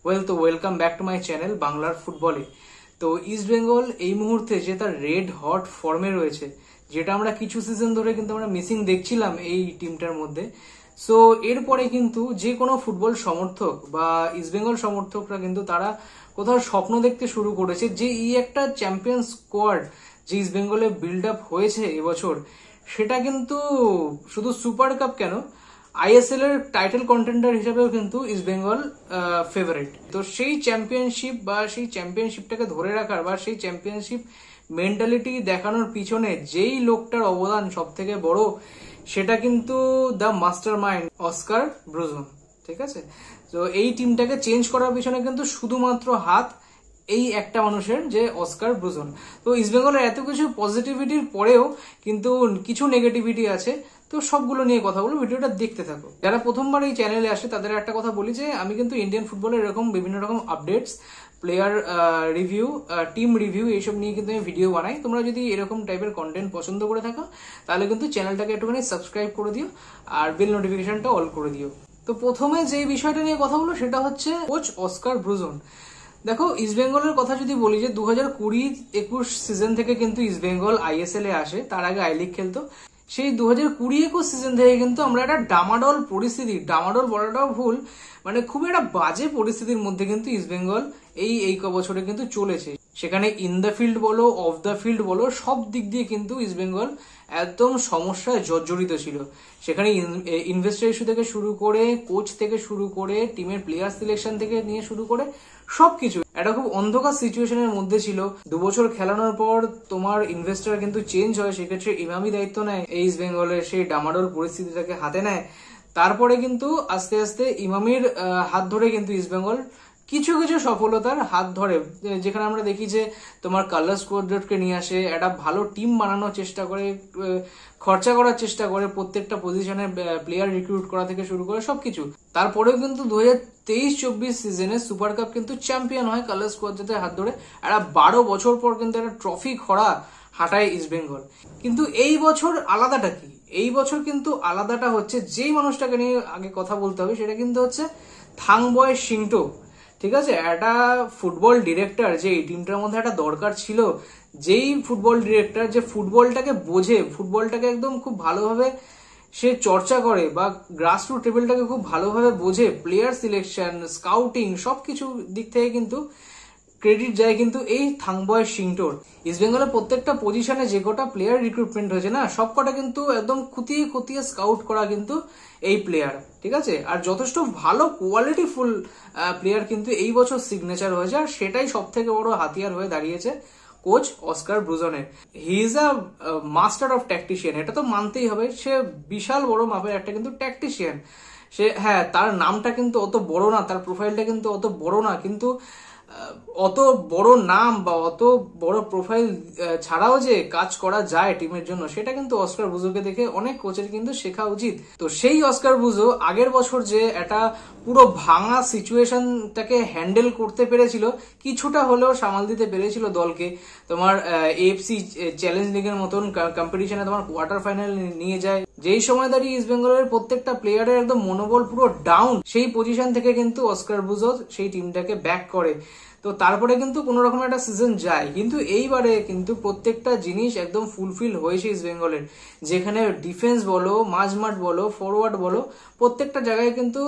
Welcome back to my channel বাংলার ফুটবলে। তো ইস্ট বেঙ্গল এই মুহূর্তে যে তার রেড হট ফর্মে রয়েছে, যেটা আমরা কিছু সিজন ধরে কিন্তু আমরা মিসিং দেখছিলাম এই টিমটার মধ্যে। সো এরপরে কিন্তু যে কোনো ফুটবল সমর্থক বা ইস্ট বেঙ্গল সমর্থকরা কিন্তু তারা কোথাও স্বপ্ন দেখতে শুরু করেছে যে এই একটা চ্যাম্পিয়ন স্কোয়াড যে ইস্ট বেঙ্গলে বিল্ড আপ হয়েছে এবছর, সেটা কিন্তু শুধু সুপার কাপ কেন, আইএসএল এর টাইটেল কন্টেন্ডার হিসেবেও কিন্তু ইস্ট বেঙ্গল ফেভারিট। তো সেই চ্যাম্পিয়নশিপ বা সেই চ্যাম্পিয়নশিপটাকে ধরে রাখার বা সেই চ্যাম্পিয়নশিপ মেন্টালিটি দেখানোর পিছনে যেই লোকটার অবদান সব থেকে বড়, সেটা কিন্তু the master mind Oscar Bruzon. ঠিক আছে, তো এই টিমটাকে চেঞ্জ করার পিছনে কিন্তু শুধুমাত্র হাত এই একটা মানুষের, যে অস্কার ব্রুজন। তো ইস্ট বেঙ্গলের এত কিছু পজিটিভিটির পরেও কিন্তু কিছু নেগেটিভিটি আছে, তো সবগুলো নিয়ে কথা বলবো, ভিডিওটা দেখতে থাকো। যারা প্রথমবার এই চ্যানেলে আসে তাদের একটা কথা বলি যে আমি কিন্তু ইন্ডিয়ান ফুটবলের এরকম বিভিন্ন রকম updates, player review, team review এইসব নিয়ে কিন্তু আমি ভিডিও বানাই। তোমরা যদি এরকম টাইপের কন্টেন্ট পছন্দ করে থাকো তাহলে কিন্তু চ্যানেলটাকে একটুখানি সাবস্ক্রাইব করে দিও আর বেল নোটিফিকেশনটা অল করে দিও। তো প্রথমে যে বিষয়টা নিয়ে কথা বলবো সেটা হচ্ছে কোচ অস্কার ব্রুজন। দেখো, ইস্ট বেঙ্গলের কথা যদি বলি যে 2020-21 সিজন থেকে কিন্তু ইস্ট বেঙ্গল আইএসএল এ আসে, তার আগে আই লিগ খেলতো। সেই 2020-21 সিজন থেকে কিন্তু আমরা একটা ডামাডোল পরিস্থিতি, ডামাডোল বলাটাও ভুল, মানে খুব একটা বাজে পরিস্থিতির মধ্যে কিন্তু ইস্ট বেঙ্গল এই বছরে কিন্তু চলেছে। সেখানে ইন দ্য ফিল্ড বলো, অফ দ্য ফিল্ড বলো, সব দিক দিয়ে কিন্তু ইস্ট বেঙ্গল একদম সমস্যায় জর্জরিত ছিল। সেখানে ইনভেস্টর ইস্যু থেকে শুরু করে, কোচ থেকে শুরু করে, টিমের প্লেয়ার সিলেকশন থেকে নিয়ে শুরু করে সবকিছু একটা খুব অন্ধকার সিচুয়েশনের মধ্যে ছিল। 2 বছর খেলানোর পর তোমার ইনভেস্টর কিন্তু চেঞ্জ হয়, সেক্ষেত্রে ইমামি দায়িত্ব নেয়, এই ইস্ট বেঙ্গলের সেই ডামাডোল পরিস্থিতিটাকে হাতে নেয়। তারপরে কিন্তু আস্তে আস্তে ইমামির হাত ধরে কিন্তু ইস্ট বেঙ্গল কিছু কিছু সফলতার হাত ধরে, যেখানে আমরা দেখি যে তোমার কালার স্কোয়াডকে নিয়ে আসে, একটা ভালো টিম বানানোর চেষ্টা করে, খরচা করার চেষ্টা করে, প্রত্যেকটা পজিশনে প্লেয়ার রিক্রুট করা থেকে শুরু করে সবকিছু। তারপরেও কিন্তু 2023-24 সিজনে সুপার কাপ কিন্তু চ্যাম্পিয়ন হয় কালার স্কোয়াডের হাত ধরে। একটা 12 বছর পর কিন্তু একটা ট্রফি খরা হাঁটায় ইস্ট বেঙ্গল। কিন্তু এই বছর আলাদাটা কি? এই বছর কিন্তু আলাদাটা হচ্ছে, যেই মানুষটাকে নিয়ে আগে কথা বলতে হবে সেটা কিন্তু হচ্ছে থাংবয় সিংটো। ঠিক আছে, একটা ফুটবল ডিরেক্টর যে এই টিমটার মধ্যে একটা দরকার ছিল, যেই ফুটবল ডিরেক্টর যে ফুটবলটাকে বোঝে, ফুটবলটাকে একদম খুব ভালোভাবে সে চর্চা করে বা গ্রাসরুট টেবিলটাকে খুব ভালোভাবে বোঝে, প্লেয়ার সিলেকশন, স্কাউটিং সবকিছু দিক থেকে কিন্তু ক্রেডিট যায় কিন্তু এই থাংবয় সিংটোর। ইস্ট বেঙ্গলের প্রত্যেকটা পজিশনে যে কটা প্লেয়ার রিক্রুটমেন্ট হয়েছে না, সব কটা কিন্তু একদম খুঁটিয়ে খুঁটিয়ে স্কাউট করা কিন্তু এই প্লেয়ার। ঠিক আছে, আর যথেষ্ট ভালো কোয়ালিটি ফুল প্লেয়ার কিন্তু এই বছর সিগনেচার হয়েছে, আর সেটাই সব থেকে বড় হাতিয়ার হয়ে দাঁড়িয়েছে কোচ অস্কার ব্রুজনের। He is a master of tactician, এটা তো মানতেই হবে। সে বিশাল বড় মাপের একটা কিন্তু ট্যাকটিশিয়ান। সে, হ্যাঁ, তার নামটা কিন্তু অত বড় না, তার প্রোফাইলটা কিন্তু অত বড় না, কিন্তু অত বড় নাম বা অত বড় প্রোফাইল ছাড়াও যে কাজ করা যায় টিমের জন্য, সেটা কিন্তু অস্কার ব্রুজোকে দেখে অনেক কোচের কিন্তু শেখা উচিত। তো সেই অস্কার ব্রুজো আগের বছর যে একটা পুরো ভাঙা সিচুয়েশনটাকে হ্যান্ডেল করতে পেরেছিল, কিছুটা হলেও সামাল দিতে পেরেছিল দলকে, তোমার এএফসি চ্যালেঞ্জ লিগের মতন কম্পিটিশনে তোমার কোয়ার্টার ফাইনাল নিয়ে যায়। যেই সময় দাঁড়িয়ে ইস্ট বেঙ্গলের প্রত্যেকটা প্লেয়ারের একদম মনোবল পুরো ডাউন, সেই পজিশন থেকে কিন্তু অস্কার ব্রুজো সেই টিমটাকে ব্যাক করে। তো তারপরে কিন্তু কোন রকম একটা সিজন যায়, কিন্তু এইবারে কিন্তু প্রত্যেকটা জিনিস একদম ফুলফিল হয়েছে ইস্ট বেঙ্গলের। যেখানে ডিফেন্স বলো, মাঝমাঠ বলো, ফরওয়ার্ড বলো, প্রত্যেকটা জায়গায় কিন্তু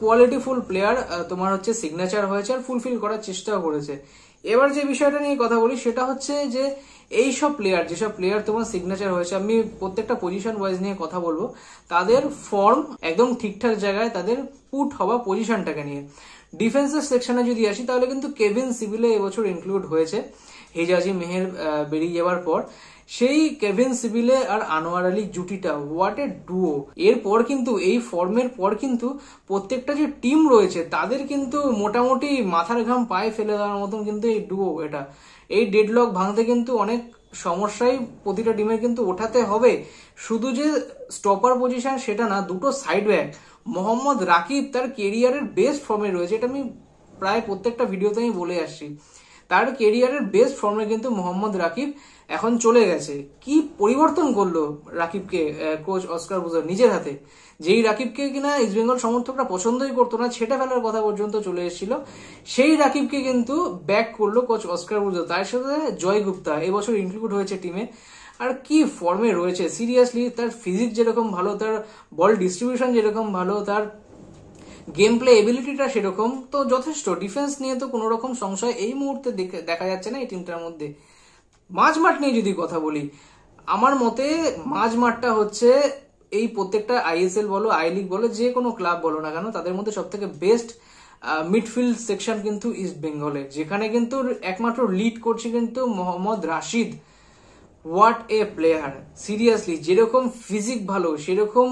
কোয়ালিটিফুল প্লেয়ার তোমার হচ্ছে সিগনেচার হয়েছে আর ফুলফিল করার চেষ্টাও করেছে। এবার যে বিষয়টা নিয়ে কথা বলি সেটা হচ্ছে যে এইসব প্লেয়ার, যেসব প্লেয়ার তোমার সিগনেচার হয়েছে, আমি প্রত্যেকটা পজিশন ওয়াইজ নিয়ে কথা বলবো, তাদের ফর্ম একদম ঠিকঠাক জায়গায়, তাদের পুট হওয়া পজিশনটাকে নিয়ে। ডিফেন্সের সেকশনে যদি আসি তাহলে কিন্তু কেভিন সিবিলে এবছর ইনক্লুড হয়েছে, হেজাজি মেহের বেরিয়ে যাওয়ার পর। সেই কেভিন সিবিলে আর আনোয়ার আলী জুটিটা, হোয়াট এ ডুও। এরপর কিন্তু এই ফর্মের পর কিন্তু প্রত্যেকটা যে টিম রয়েছে তাদের কিন্তু মোটামুটি মাথার ঘাম পায়ে ফেলে দেওয়ার মতন কিন্তু এই ডুও। এটা, এই ডেডলক ভাঙতে কিন্তু অনেক সমস্যায় প্রতিটা টিমের কিন্তু ওঠাতে হবে। শুধু যে স্টপার পজিশন সেটা না, দুটো সাইড ব্যাক, মোহাম্মদ রাকিব তার কেরিয়ারের বেস্ট ফর্মে রয়েছে, এটা আমি প্রায় প্রত্যেকটা ভিডিওতে আমি বলে আসছি। তার কেরিয়ারের বেস্ট ফর্মে কিন্তু মোহাম্মদ রাকিব এখন চলে গেছে। কি পরিবর্তন করলো রাকিবকে কোচ অস্কার বুজার নিজের হাতে, যেই রাকিবকে কিনা ইস্টবেঙ্গল সমর্থকরা পছন্দই করতো না, ছেটে ফেলার কথা পর্যন্ত চলে এসেছিল, সেই রাকিবকে কিন্তু ব্যাক করলো কোচ অস্কার বুজার। তার সাথে জয় গুপ্তা এবছর ইনক্লুড হয়েছে টিমে। আর কি ফর্মে রয়েছে সিরিয়াসলি, তার ফিজিক যেরকম ভালো, তার বল ডিস্ট্রিবিউশন যেরকম ভালো, তার গেম প্লে এবিলিটিটা সেরকম, তো যথেষ্ট। ডিফেন্স নিয়ে তো কোনো রকম সংশয় এই মুহূর্তে দেখা যাচ্ছে না এই টিমটার মধ্যে। মাঝমাঠ নিয়ে যদি কথা বলি, আমার মতে মাঝমাঠটা হচ্ছে এই প্রত্যেকটা আইএসএল বলো, আই লিগ বলো, যে কোনো ক্লাব বলো না কেন, তাদের মধ্যে সব থেকে বেস্ট মিডফিল্ড সেকশন কিন্তু ইস্ট বেঙ্গলের, যেখানে কিন্তু একমাত্র লিড করছে কিন্তু Mohammad Rashid. What a player seriously, যেরকম ফিজিক ভালো, সেরকম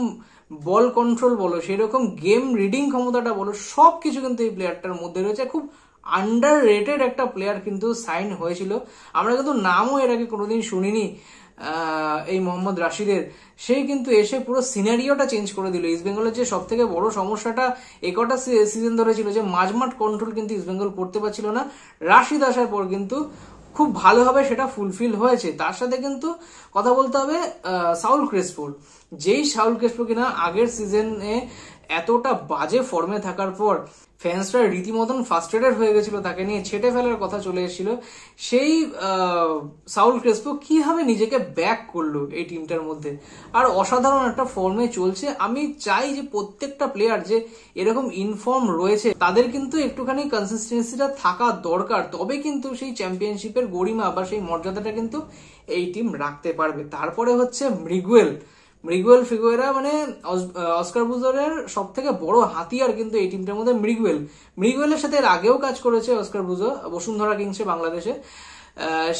বল কন্ট্রোল বলো, সেরকম গেম রিডিং ক্ষমতাটা বলো, সবকিছু কিন্তু এই প্লেয়ারটার মধ্যে রয়েছে। খুব আন্ডার রেটেড একটা প্লেয়ার কিন্তু সাইন হয়েছিল, আমরা কিন্তু নামও এর আগে কোনোদিন শুনিনি এই মোহাম্মদ রাশিদের। সেই কিন্তু এসে পুরো সিনারিওটা চেঞ্জ করে দিল। ইস্টবেঙ্গলের যে সব থেকে বড় সমস্যাটা একটা সিজন ধরে ছিল, যে মাঝমাঠ কন্ট্রোল কিন্তু ইস্টবেঙ্গল করতে পারছিল না, রাশিদ আসার পর কিন্তু খুব ভালোভাবে সেটা ফুলফিল হয়েছে। তার সাথে কিন্তু কথা বলতে হবে সাউল ক্রেসপোর, যেই সাউল ক্রেসপো কিনা আগের সিজনে এতটা বাজে ফর্মে থাকার পর ফ্যান্সরা রীতিমতন ফার্স্ট্রেটেড হয়ে গেছিল, তাকে নিয়ে ছেটে ফেলার কথা চলে এসেছিল, সেই সাউল ক্রেসপো কিভাবে নিজেকে ব্যাক করলো এই টিমটার মধ্যে, আর অসাধারণ একটা ফর্মে চলছে। আমি চাই যে প্রত্যেকটা প্লেয়ার যে এরকম ইনফর্ম রয়েছে তাদের কিন্তু একটুখানি কনসিস্টেন্সিটা থাকা দরকার, তবে কিন্তু সেই চ্যাম্পিয়নশিপের গরিমা বা সেই মর্যাদাটা কিন্তু এই টিম রাখতে পারবে। তারপরে হচ্ছে মৃগুয়েল ফিগুয়েরা, মানে অস্কার বুজারের সব থেকে বড় হাতিয়ার কিন্তু এই টিমটার মধ্যে মৃগুয়েলের সাথে এর আগেও কাজ করেছে অস্কার বুজো বসুন্ধরা কিংসে বাংলাদেশে।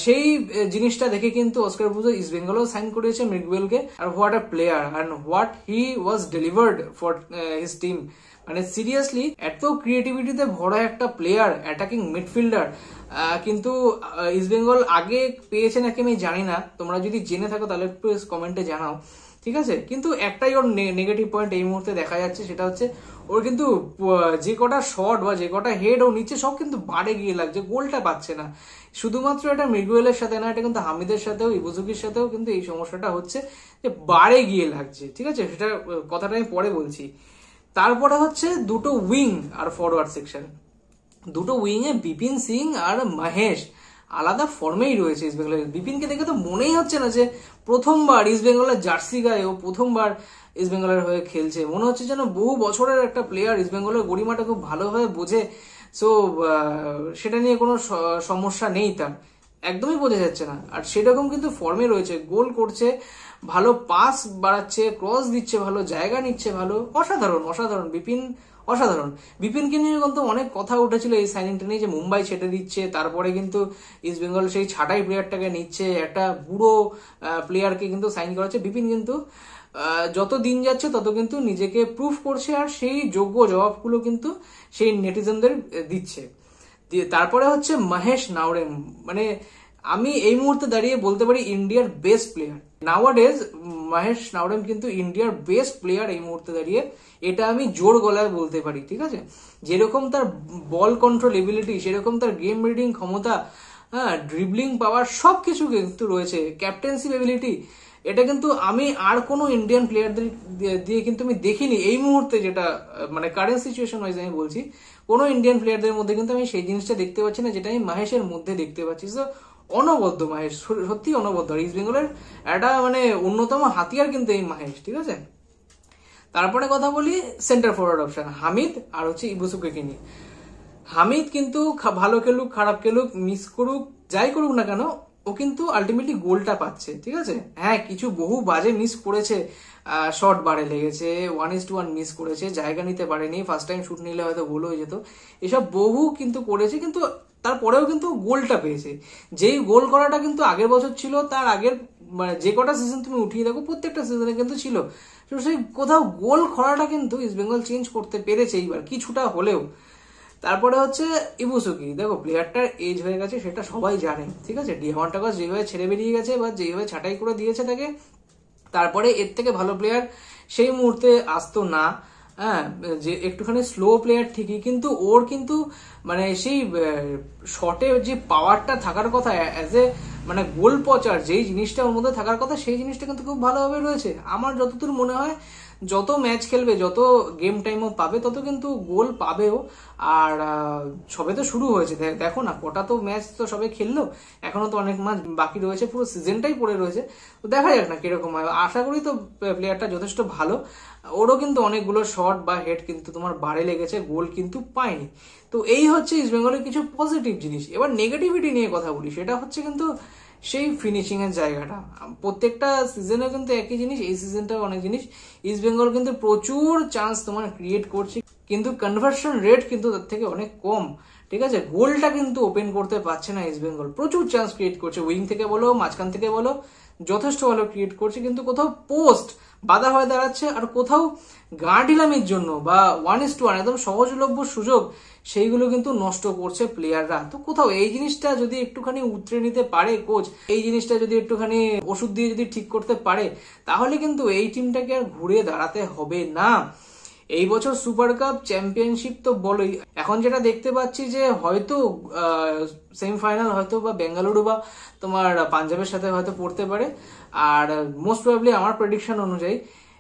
সেই জিনিসটা দেখে কিন্তু অস্কার বুজো ইস্ট বেঙ্গলও সাইন করেছে মৃগুয়েলকে। আর what a player and what he was delivered for his team, মানে সিরিয়াসলি এত ক্রিয়েটিভিটিতে ভরা একটা প্লেয়ার, অ্যাটাকিং মিডফিল্ডার, কিন্তু ইস্ট বেঙ্গল আগে পেয়েছে নাকি আমি জানি না, তোমরা যদি জেনে থাকো তাহলে একটু কমেন্টে জানাও, ঠিক আছে। কিন্তু একটাই ওর নেগেটিভ পয়েন্ট এই মুহূর্তে দেখা যাচ্ছে, সেটা হচ্ছে ওর কিন্তু যে কটা শট বা যে কটা হেড ও নিচ্ছে সব কিন্তু বাড়ে গিয়ে লাগছে, গোলটা পাচ্ছে না। শুধুমাত্র এটা মৃগুয়েলের সাথে না, এটা কিন্তু হামিদের সাথেও, ইবুজুকির সাথেও কিন্তু এই সমস্যাটা হচ্ছে যে বাড়ে গিয়ে লাগছে, ঠিক আছে। সেটা কথাটা আমি পরে বলছি। তারপরে হচ্ছে দুটো উইং আর ফরওয়ার্ড সেকশন, দুটো উইং এ বিপিন সিং আর মহেশ আলাদা ফর্মেই রয়েছে ইস্ট বেঙ্গলের। বিপিনকে দেখে তো মনেই হচ্ছে না যে প্রথমবার ইস্ট বেঙ্গলের জার্সি গায়ে ও প্রথমবার ইস্ট বেঙ্গলের হয়ে খেলছে, মনে হচ্ছে যেন বহু বছরের একটা প্লেয়ার, ইস্ট বেঙ্গলের গরিমাটা খুব ভালোভাবে বোঝে। সো সেটা নিয়ে কোনো সমস্যা নেই তার, একদমই বোঝা যাচ্ছে না। আর সেরকম কিন্তু ফর্মে রয়েছে, গোল করছে, ভালো পাস বাড়াচ্ছে, ক্রস দিচ্ছে, ভালো জায়গা নিচ্ছে, ভালো, অসাধারণ অসাধারণ অসাধারণ। বিপিনকে নিয়ে কিন্তু অনেক কথা উঠেছিল এই সাইনিংটা নিয়ে, যে মুম্বাই ছেটে দিচ্ছে, তারপরে কিন্তু ইস্ট বেঙ্গল সেই ছাঁটাই প্লেয়ারটাকে নিচ্ছে, একটা বুড়ো প্লেয়ারকে কিন্তু সাইন করাচ্ছে। বিপিন কিন্তু যত দিন যাচ্ছে তত কিন্তু নিজেকে প্রুফ করছে, আর সেই যোগ্য জবাবগুলো কিন্তু সেই নেটিজেনদের দিচ্ছে। তারপরে হচ্ছে মহেশ নাওরেম, মানে আমি এই মুহূর্তে দাঁড়িয়ে বলতে পারি ইন্ডিয়ার বেস্ট প্লেয়ার নাওয়াডেজ। মহেশ নাওরেম কিন্তু ইন্ডিয়ার বেস্ট প্লেয়ার এই মুহূর্তে দাঁড়িয়ে, এটা আমি জোর গলায় বলতে পারি, ঠিক আছে। যেরকম তার বল কন্ট্রোল এবিলিটি, সেরকম তার গেম রিডিং ক্ষমতা, হ্যাঁ, ড্রিবলিং পাওয়ার, সবকিছু কিন্তু রয়েছে, ক্যাপ্টেন্সিপ এবিলিটি, এটা কিন্তু আমি আর কোনো ইন্ডিয়ান প্লেয়ারদের দিয়ে কিন্তু আমি দেখিনি এই মুহূর্তে, যেটা মানে কারেন্ট সিচুয়েশন ওয়াইজ আমি বলছি, কোনো ইন্ডিয়ান প্লেয়ারদের মধ্যে কিন্তু আমি সেই জিনিসটা দেখতে পাচ্ছি না যেটা আমি মহেশের মধ্যে দেখতে পাচ্ছি। তো অনবদ্য মহেশ, সত্যি অনবদ্য। আর ইস্ট বেঙ্গলের একটা মানে অন্যতম হাতিয়ার কিন্তু এই মহেশ, ঠিক আছে। তারপরে কথা বলি সেন্টার ফরওয়ার্ড অপশন হামিদ আর হচ্ছে ইবুসুকে নিয়ে। হামিদ কিন্তু ভালো খেলুক খারাপ খেলুক মিস করুক যাই করুক না কেন, ও কিন্তু আলটিমেটলি গোলটা পাচ্ছে, ঠিক আছে। হ্যাঁ, কিছু বহু বাজে মিস করেছে, শর্ট বারে লেগেছে, 1:1 মিস করেছে, জায়গা নিতে পারেনি, ফার্স্ট টাইম শুট নিলে হয়তো গোল হয়ে যেত, এসব বহু কিন্তু করেছে, কিন্তু তারপরেও কিন্তু গোলটা পেয়েছে। যেই গোল করাটা কিন্তু আগের বছর ছিল, তার আগের মানে যে কটা সিজন তুমি উঠিয়ে দেখো প্রত্যেকটা সিজনে কিন্তু ছিল, তো সেই কোথাও গোল করাটা কিন্তু ইস্ট বেঙ্গল চেঞ্জ করতে পেরেছে এইবার কিছুটা হলেও। তারপরে হচ্ছে ইবুসুকি, দেখো প্লেয়ারটার এজ হয়ে গেছে সেটা সবাই জানে, ঠিক আছে। ডিয়ামান্টাকাস যেভাবে ছেড়ে বেরিয়ে গেছে বা যেভাবে ছাঁটাই করে দিয়েছে তাকে, তারপরে এর থেকে ভালো প্লেয়ার সেই মুহূর্তে আসতো না। হ্যাঁ, যে একটুখানি স্লো প্লেয়ার ঠিকই, কিন্তু ওর কিন্তু মানে সেই শটে যে পাওয়ারটা থাকার কথা অ্যাজ এ মানে গোল পচার, যেই জিনিসটা ওর মধ্যে থাকার কথা সেই জিনিসটা কিন্তু খুব ভালোভাবে রয়েছে। আমার যতদূর মনে হয় যত ম্যাচ খেলবে, যত গেম টাইমও পাবে, তত কিন্তু গোল পাবেও। আর সবে তো শুরু হয়েছে, দেখো না কটা তো ম্যাচ তো সবে খেললো, এখনো তো অনেক ম্যাচ বাকি রয়েছে, পুরো সিজনটাই পড়ে রয়েছে। তো দেখা যাক না কিরকম হয়। আশা করি তো প্লেয়ারটা যথেষ্ট ভালো। ওরও কিন্তু অনেকগুলো শট বা হেড কিন্তু তোমার বারে লেগেছে, গোল কিন্তু পায়নি। তো এই হচ্ছে ইস্ট বেঙ্গলের কিছু পজিটিভ জিনিস। এবার নেগেটিভিটি নিয়ে কথা বলি, সেটা হচ্ছে কিন্তু সেই ফিনিশিং এর জায়গাটা। প্রত্যেকটা সিজনে কিন্তু একই জিনিস, এই সিজনটাও অনেক জিনিস। ইস্ট বেঙ্গল কিন্তু প্রচুর চান্স তোমার ক্রিয়েট করছে, কিন্তু কনভার্সন রেট কিন্তু তার থেকে অনেক কম। ঠিক আছে, গোলটা কিন্তু ওপেন করতে পারছে না ইস্ট বেঙ্গল। প্রচুর চান্স ক্রিয়েট করছে, উইং থেকে বলো, মাঝখান থেকে বলো, যথেষ্ট ভালো ক্রিয়েট করছে, কিন্তু কোথাও পোস্ট বাধা হয়ে দাঁড়াচ্ছে, আর কোথাও গাঁডিলামির জন্য বা 1:1 একদম সহজলভ্য সুযোগ সেইগুলো কিন্তু নষ্ট করছে প্লেয়াররা। তো কোথাও এই জিনিসটা যদি একটুখানি উতরে নিতে পারে কোচ, এই জিনিসটা যদি একটুখানি ওষুধ দিয়ে যদি ঠিক করতে পারে, তাহলে কিন্তু এই টিমটাকে আর ঘুরে দাঁড়াতে হবে না। এই বছর সুপার কাপ চ্যাম্পিয়নশিপ তো বলোই, এখন যেটা দেখতে পাচ্ছি যে হয়তো সেমিফাইনাল হয়তো বা বেঙ্গালুরু বা তোমার পাঞ্জাবের সাথে হয়তো পড়তে পারে। আর মোস্ট প্রবাবলি আমার প্রেডিকশন অনুযায়ী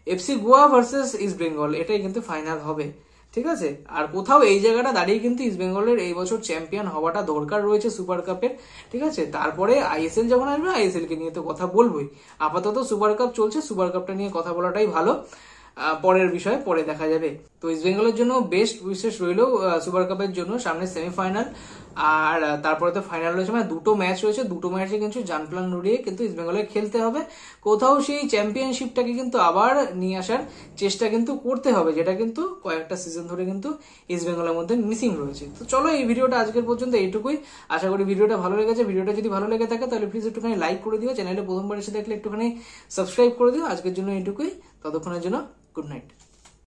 FC Goa versus east Bengal, এটাই কিন্তু ফাইনাল হবে। ঠিক আছে, আর কোথাও এই জায়গাটা দাঁড়িয়ে কিন্তু ইস্ট বেঙ্গলের এই বছর চ্যাম্পিয়ন হওয়াটা দরকার রয়েছে সুপার কাপের। ঠিক আছে, তারপরে আইএসএল যখন আসবে আইএসএল কে নিয়ে তো কথা বলবোই। আপাতত সুপার কাপ চলছে, সুপার কাপটা নিয়ে কথা বলাটাই ভালো। পরের বিষয়ে পরে দেখা যাবে। তো ইস্ট বেঙ্গলের জন্য বেস্ট উইশেস রইল সুপার কাপের জন্য। সামনে সেমিফাইনাল, আর তারপরে তো ফাইনাল রয়েছে, মানে দুটো ম্যাচ রয়েছে, দুটো ম্যাচে কিন্তু জান প্ল্যান উড়িয়ে কিন্তু ইস্ট বেঙ্গলের খেলতে হবে। কোথাও সেই চ্যাম্পিয়নশিপটাকে কিন্তু আবার নিয়ে আসার চেষ্টা কিন্তু করতে হবে, যেটা কিন্তু কয়েকটা সিজন ধরে কিন্তু ইস্ট বেঙ্গলের মধ্যে মিসিং রয়েছে। তো চলো, এই ভিডিওটা আজকের পর্যন্ত এইটুকুই। আশা করি ভিডিওটা ভালো লেগেছে। ভিডিওটা যদি ভালো লেগে থাকে তাহলে প্লিজ একটুখানি লাইক করে দিও, চ্যানেলে প্রথমবার এসে দেখলে একটুখানি সাবস্ক্রাইব করে দিও। আজকের জন্য এইটুকুই, ততক্ষণের জন্য গুড নাইট।